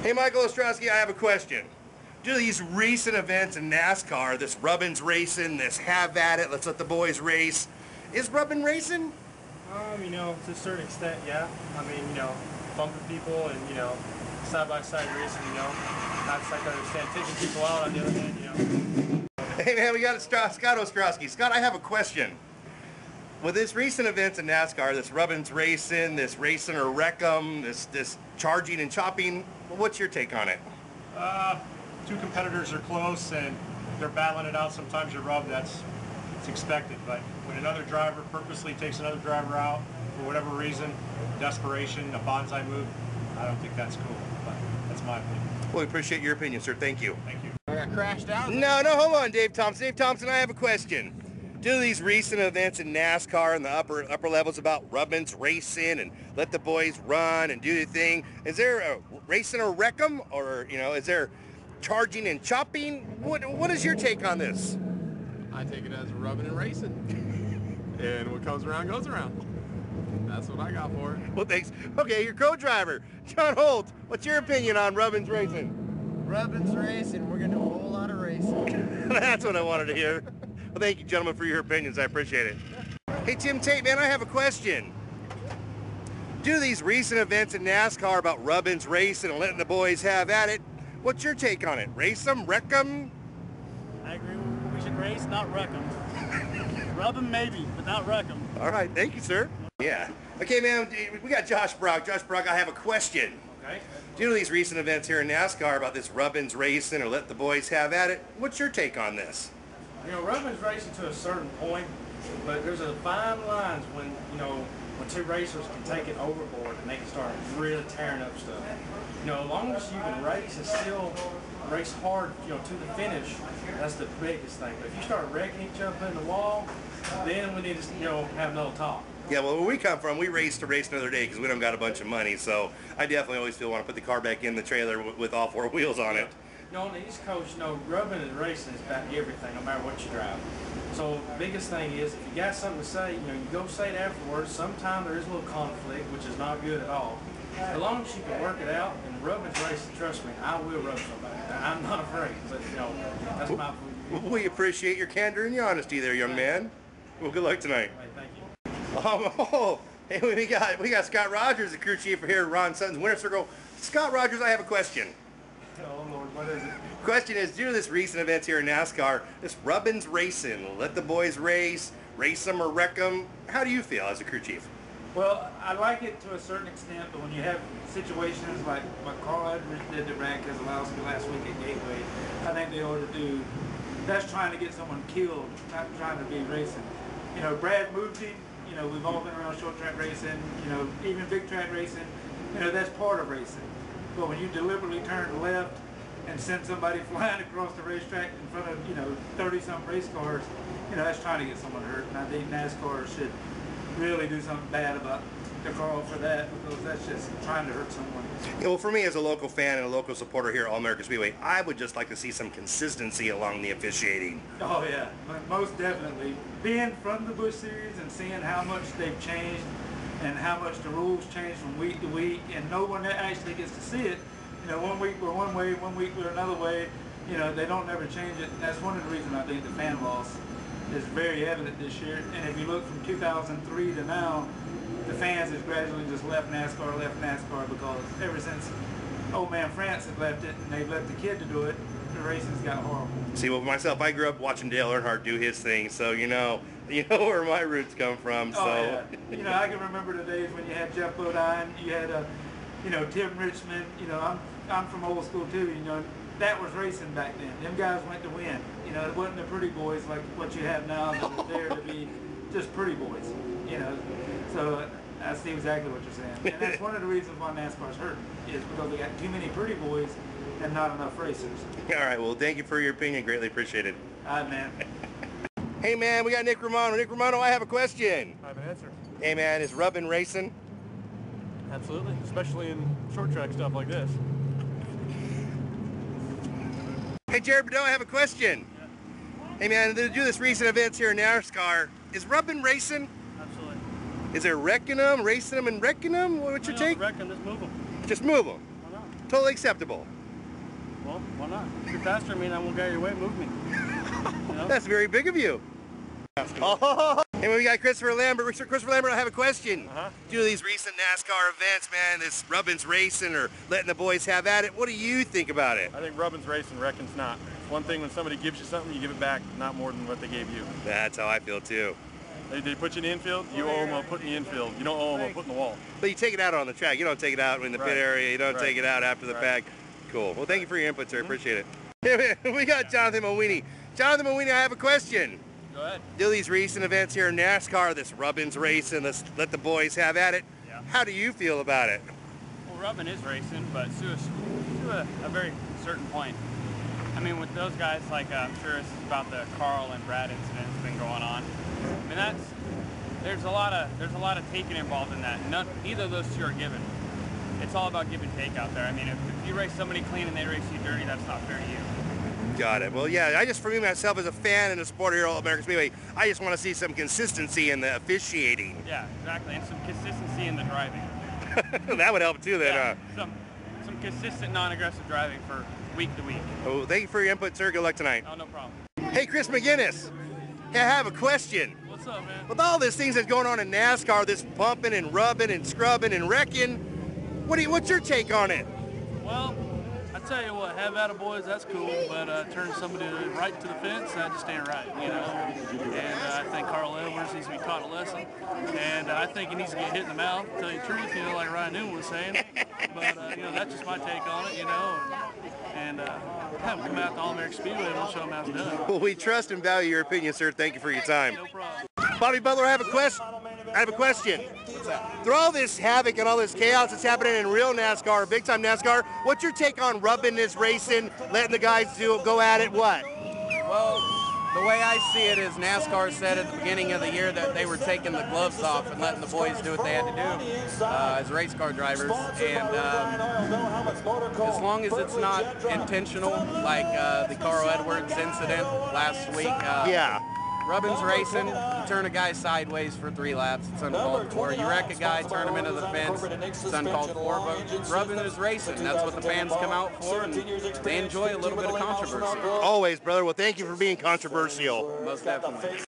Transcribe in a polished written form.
Hey, Michael Ostrowski, I have a question. Due to these recent events in NASCAR, this rubbin's racing, this have at it, let's let the boys race, is rubbin racing? You know, to a certain extent, yeah. I mean, you know, bumping people and, you know, side-by-side racing, you know. Not like I understand taking people out on the other hand, you know. Hey, man, we got Scott Ostrowski. Scott, I have a question. With this recent events in NASCAR, this rubbin's racing, this racing or wreck 'em, this charging and chopping, what's your take on it? Two competitors are close and they're battling it out. Sometimes you rub, it's expected. But when another driver purposely takes another driver out for whatever reason, desperation, a bonsai move, I don't think that's cool. But that's my opinion. Well, we appreciate your opinion, sir. Thank you. Thank you. I got crashed out? No, hold on, Dave Thompson. Dave Thompson, I have a question. Due to these recent events in NASCAR and the upper levels about rubbins, racing, and let the boys run and do the thing, is there a racing or wreck 'em, or, you know, is there charging and chopping? What is your take on this? I take it as rubbing and racing. And what comes around goes around. That's what I got for it. Well, thanks. Okay, your co-driver, John Holt, what's your opinion on rubbins racing? Rubbin's racing. We're going to do a whole lot of racing. That's what I wanted to hear. Well, thank you, gentlemen, for your opinions. I appreciate it. Hey, Tim Tate, man, I have a question. Due to these recent events in NASCAR about rubbins racing and letting the boys have at it, what's your take on it? Race them, wreck them? I agree. We should race, not wreck them. Rub them maybe, but not wreck them. All right, thank you, sir. Yeah. Okay, man, we got Josh Brock. Josh Brock, I have a question. Okay. Due to these recent events here in NASCAR about this rubbins racing or let the boys have at it, what's your take on this? You know, rubbin's racing to a certain point, but there's a fine lines when, you know, when two racers can take it overboard and they can start really tearing up stuff. You know, as long as you can race and still race hard, you know, to the finish, that's the biggest thing. But if you start wrecking each other in the wall, then we need to, you know, have another talk. Yeah, well, where we come from, we race to race another day because we don't got a bunch of money. So I definitely always feel want to put the car back in the trailer with all four wheels on it. You know, on the East Coast, you know, rubbing and racing is about everything, no matter what you drive. So the biggest thing is, if you got something to say, you know, you go say it afterwards. Sometimes there is a little conflict, which is not good at all. As long as you can work it out, and rubbin's racing, trust me, I will rub somebody. I'm not afraid, but, you know, that's my opinion. We appreciate your candor and your honesty there, young man. Well, good luck tonight. Hey, thank you. Hey, we got Scott Rogers, the crew chief here at Ron Sutton's Winter Circle. Scott Rogers, I have a question. Oh, Lord, what is it? Question is, due to this recent events here in NASCAR, this rubbins racing, let the boys race them or wreck them, how do you feel as a crew chief? Well, I like it to a certain extent, but when you have situations like what Carl Edwards did to Brad Keselowski last week at Gateway, I think they ought to do, that's trying to get someone killed, not trying to be racing. You know, Brad moved him, you know, we've all been around short track racing, you know, even big track racing, you know, that's part of racing. But when you deliberately turn left and send somebody flying across the racetrack in front of, you know, 30-some race cars, you know, that's trying to get someone hurt. And I think NASCAR should really do something bad about the call for that, because that's just trying to hurt someone. Yeah, well, for me as a local fan and a local supporter here at All American Speedway, I would just like to see some consistency along the officiating. Oh yeah, most definitely. Being from the Busch Series and seeing how much they've changed and how much the rules change from week to week, and no one actually gets to see it. You know, one week we're one way, one week we're another way. You know, they don't never change it. And that's one of the reasons I think the fan loss is very evident this year. And if you look from 2003 to now, the fans has gradually just left NASCAR, because ever since old man France had left it and they've left the kid to do it, the racing's got horrible. See, well, myself, I grew up watching Dale Earnhardt do his thing, so you know where my roots come from. So. Oh yeah, you know, I can remember the days when you had Jeff Bodine, you had you know, Tim Richmond. You know, I'm from old school too. You know, that was racing back then. Them guys went to win. You know, it wasn't the pretty boys like what you have now that are there to be just pretty boys. You know, so I see exactly what you're saying, and that's one of the reasons why NASCAR's hurt, is because they got too many pretty boys and not enough racers. All right, well, thank you for your opinion. Greatly appreciated. All right, man. Hey, man, we got Nick Romano. Nick Romano, I have a question. I have an answer. Hey, man, is rubbin racing? Absolutely, especially in short track stuff like this. Hey, Jared Bedell, I have a question. Yeah. Hey, man, to do this recent events here in NASCAR, is rubbin racing? Absolutely. Is there wrecking them, racing them, and wrecking them? What's your take? Wreck them, just move them. Just move them. Why not? Totally acceptable. Well, why not? If you're faster than me and I won't get out of your way, move me. You know? That's very big of you. Oh, and we got Christopher Lambert. Christopher Lambert, I have a question. Due to these recent NASCAR events, man, this Rubbin's racing or letting the boys have at it, what do you think about it? I think Rubbin's racing, Reckon's not. It's one thing when somebody gives you something, you give it back, not more than what they gave you. That's how I feel too. They put you in the infield, you owe them a put in the infield. You don't owe them a put in the wall. But you take it out on the track. You don't take it out in the pit area. You don't take it out after the fact. Cool. Well, thank you for your input, sir. Appreciate it. We got Jonathan Mawini. Jonathan Mawini, I have a question. Go ahead. Do these recent events here in NASCAR, this Rubbin's racing, let's let the boys have at it. Yeah. How do you feel about it? Well, Rubbin is racing, but to a very certain point. I mean, with those guys, like I'm sure it's about the Carl and Brad incident that's been going on. I mean, there's a lot of taking involved in that. Neither of those two are given. It's all about give and take out there. I mean, if you race somebody clean and they race you dirty, that's not fair to you. Got it. Well, yeah, for me, myself, as a fan and a supporter here at All American Speedway, I just want to see some consistency in the officiating. Yeah, exactly, and some consistency in the driving. That would help too, then. Yeah, some consistent, non-aggressive driving for week to week. Oh, thank you for your input, sir. Good luck tonight. Oh, no problem. Hey, Chris McGinnis. Hey, I have a question. What's up, man? With all these things that's going on in NASCAR, this bumping and rubbing and scrubbing and wrecking, what's your take on it? Well, I tell you what, have at it, boys, that's cool, but turn somebody right to the fence, that just ain't right, you know. And I think Carl Edwards needs to be taught a lesson, and I think he needs to get hit in the mouth, to tell you the truth, you know, like Ryan Newman was saying. But, you know, that's just my take on it, you know, and have him come out to All American Speedway and we'll show him how it's done. Well, we trust and value your opinion, sir. Thank you for your time. No problem. Bobby Butler, I have a question. What's that? Through all this havoc and all this chaos that's happening in real NASCAR, big time NASCAR, what's your take on rubbing this racing, letting the guys go at it? What? Well, the way I see it is NASCAR said at the beginning of the year that they were taking the gloves off and letting the boys do what they had to do as race car drivers. And as long as it's not intentional, like the Carl Edwards incident last week, Yeah. Rubbin's racing, you turn a guy sideways for 3 laps, it's uncalled for. You wreck a guy, turn him into the fence, it's uncalled for. But Rubbin is racing, that's what the fans come out for, and they enjoy a little bit of controversy. Always, brother. Well, thank you for being controversial. Most definitely.